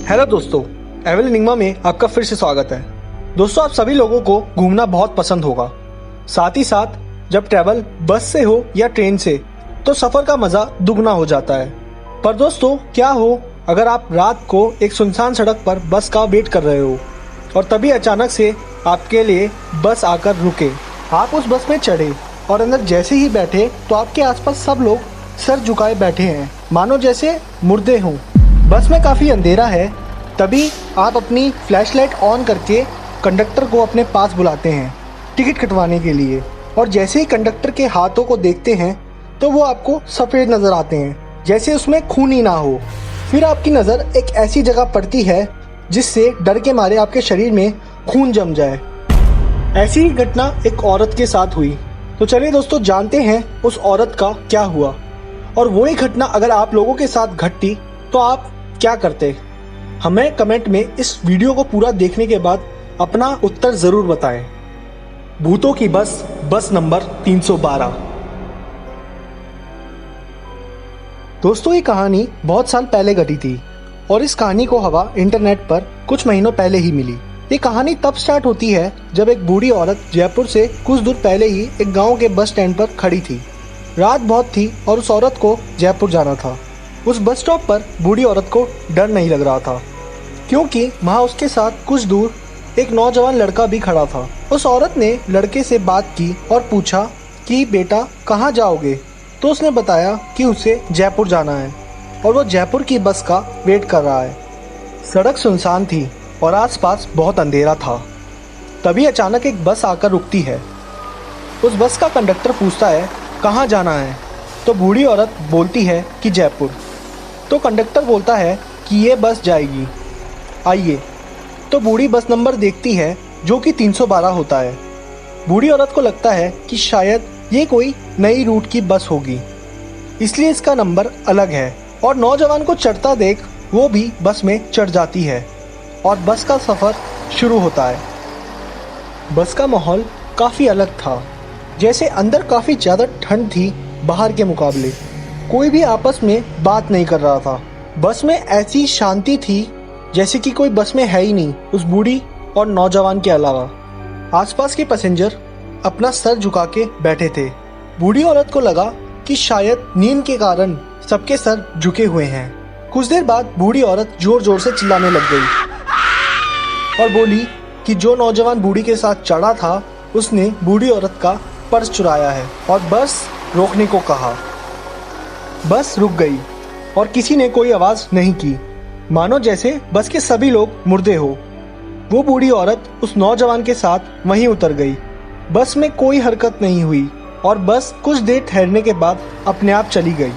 Hello दोस्तों, एवल enigma में आपका फिर से स्वागत है। दोस्तों, आप सभी लोगों को घूमना बहुत पसंद होगा। साथ ही साथ जब ट्रैवल बस से हो या ट्रेन से तो सफर का मजा दुगना हो जाता है। पर दोस्तों, क्या हो अगर आप रात को एक सुनसान सड़क पर बस का वेट कर रहे हो और तभी अचानक से आपके लिए बस आकर रुके। आप उस बस में चढ़े और अंदर जैसे ही बैठे तो आपके आसपास सब लोग सर झुकाए बैठे हैं, मानो जैसे मुर्दे हों। बस में काफ़ी अंधेरा है। तभी आप अपनी फ्लैशलाइट ऑन करके कंडक्टर को अपने पास बुलाते हैं टिकट कटवाने के लिए, और जैसे ही कंडक्टर के हाथों को देखते हैं तो वो आपको सफ़ेद नज़र आते हैं, जैसे उसमें खून ही ना हो। फिर आपकी नज़र एक ऐसी जगह पड़ती है जिससे डर के मारे आपके शरीर में खून जम जाए। ऐसी ही घटना एक औरत के साथ हुई। तो चलिए दोस्तों, जानते हैं उस औरत का क्या हुआ, और वही घटना अगर आप लोगों के साथ घटती तो आप क्या करते। हमें कमेंट में इस वीडियो को पूरा देखने के बाद अपना उत्तर जरूर बताएं। भूतों की बस नंबर 312। दोस्तों, ये कहानी बहुत साल पहले घटी थी और इस कहानी को हवा इंटरनेट पर कुछ महीनों पहले ही मिली। ये कहानी तब स्टार्ट होती है जब एक बूढ़ी औरत जयपुर से कुछ दूर पहले ही एक गांव के बस स्टैंड पर खड़ी थी। रात बहुत थी और उस औरत को जयपुर जाना था। उस बस स्टॉप पर बूढ़ी औरत को डर नहीं लग रहा था, क्योंकि वहाँ उसके साथ कुछ दूर एक नौजवान लड़का भी खड़ा था। उस औरत ने लड़के से बात की और पूछा कि बेटा कहाँ जाओगे। तो उसने बताया कि उसे जयपुर जाना है और वो जयपुर की बस का वेट कर रहा है। सड़क सुनसान थी और आसपास बहुत अंधेरा था। तभी अचानक एक बस आकर रुकती है। उस बस का कंडक्टर पूछता है कहाँ जाना है। तो बूढ़ी औरत बोलती है कि जयपुर। तो कंडक्टर बोलता है कि ये बस जाएगी, आइए। तो बूढ़ी बस नंबर देखती है जो कि 312 होता है। बूढ़ी औरत को लगता है कि शायद ये कोई नई रूट की बस होगी, इसलिए इसका नंबर अलग है, और नौजवान को चढ़ता देख वो भी बस में चढ़ जाती है और बस का सफ़र शुरू होता है। बस का माहौल काफ़ी अलग था, जैसे अंदर काफ़ी ज़्यादा ठंड थी बाहर के मुकाबले। कोई भी आपस में बात नहीं कर रहा था। बस में ऐसी शांति थी जैसे कि कोई बस में है ही नहीं, उस बूढ़ी और नौजवान के अलावा। आसपास के पैसेंजर अपना सर झुका के बैठे थे। बूढ़ी औरत को लगा कि शायद नींद के कारण सबके सर झुके हुए हैं। कुछ देर बाद बूढ़ी औरत जोर जोर से चिल्लाने लग गई और बोली कि जो नौजवान बूढ़ी के साथ चढ़ा था उसने बूढ़ी औरत का पर्स चुराया है और बस रोकने को कहा। बस रुक गई और किसी ने कोई आवाज नहीं की, मानो जैसे बस के सभी लोग मुर्दे हो। वो बूढ़ी औरत उस नौजवान के साथ वहीं उतर गई। बस में कोई हरकत नहीं हुई और बस कुछ देर ठहरने के बाद अपने आप चली गई।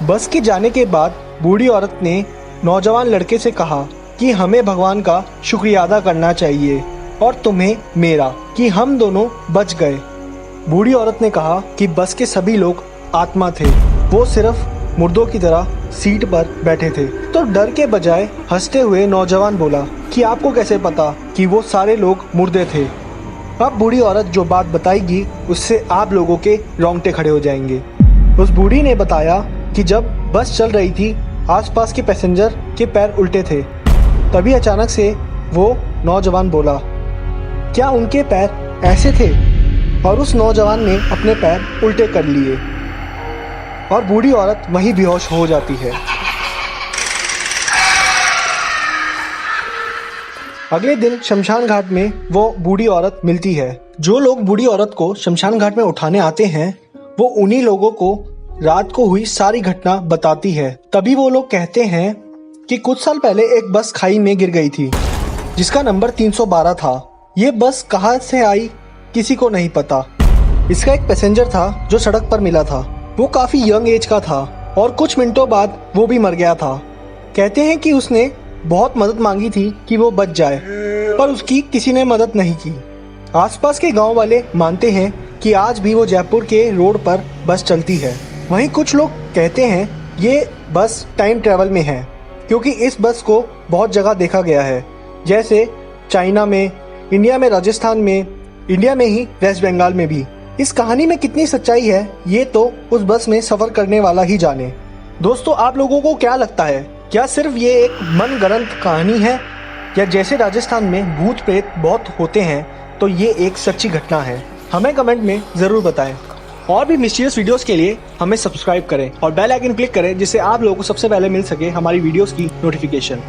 बस के जाने के बाद बूढ़ी औरत ने नौजवान लड़के से कहा कि हमें भगवान का शुक्रिया अदा करना चाहिए और तुम्हें मेरा, कि हम दोनों बच गए। बूढ़ी औरत ने कहा कि बस के सभी लोग आत्मा थे, वो सिर्फ मुर्दों की तरह सीट पर बैठे थे। तो डर के बजाय हंसते हुए नौजवान बोला कि आपको कैसे पता कि वो सारे लोग मुर्दे थे। अब बूढ़ी औरत जो बात बताएगी उससे आप लोगों के रोंगटे खड़े हो जाएंगे। उस बूढ़ी ने बताया कि जब बस चल रही थी आसपास के पैसेंजर के पैर उल्टे थे। तभी अचानक से वो नौजवान बोला, क्या उनके पैर ऐसे थे? और उस नौजवान ने अपने पैर उल्टे कर लिए और बूढ़ी औरत वहीं बेहोश हो जाती है। अगले दिन शमशान घाट में वो बूढ़ी औरत मिलती है। जो लोग बूढ़ी औरत को शमशान घाट में उठाने आते हैं वो उन्हीं लोगों को रात को हुई सारी घटना बताती है। तभी वो लोग कहते हैं कि कुछ साल पहले एक बस खाई में गिर गई थी जिसका नंबर 312 था। ये बस कहाँ से आई किसी को नहीं पता। इसका एक पैसेंजर था जो सड़क पर मिला था। वो काफी यंग एज का था और कुछ मिनटों बाद वो भी मर गया था। कहते हैं कि उसने बहुत मदद मांगी थी कि वो बच जाए, पर उसकी किसी ने मदद नहीं की। आसपास के गांव वाले मानते हैं कि आज भी वो जयपुर के रोड पर बस चलती है। वहीं कुछ लोग कहते हैं ये बस टाइम ट्रेवल में है, क्योंकि इस बस को बहुत जगह देखा गया है, जैसे चाइना में, इंडिया में राजस्थान में, इंडिया में ही वेस्ट बंगाल में भी। इस कहानी में कितनी सच्चाई है ये तो उस बस में सफर करने वाला ही जाने। दोस्तों, आप लोगों को क्या लगता है क्या सिर्फ ये एक मनगढ़ंत कहानी है, या जैसे राजस्थान में भूत प्रेत बहुत होते हैं तो ये एक सच्ची घटना है? हमें कमेंट में ज़रूर बताएं। और भी मिस्टीरियस वीडियोस के लिए हमें सब्सक्राइब करें और बेल आइकन क्लिक करें, जिससे आप लोगों को सबसे पहले मिल सके हमारी वीडियोस की नोटिफिकेशन।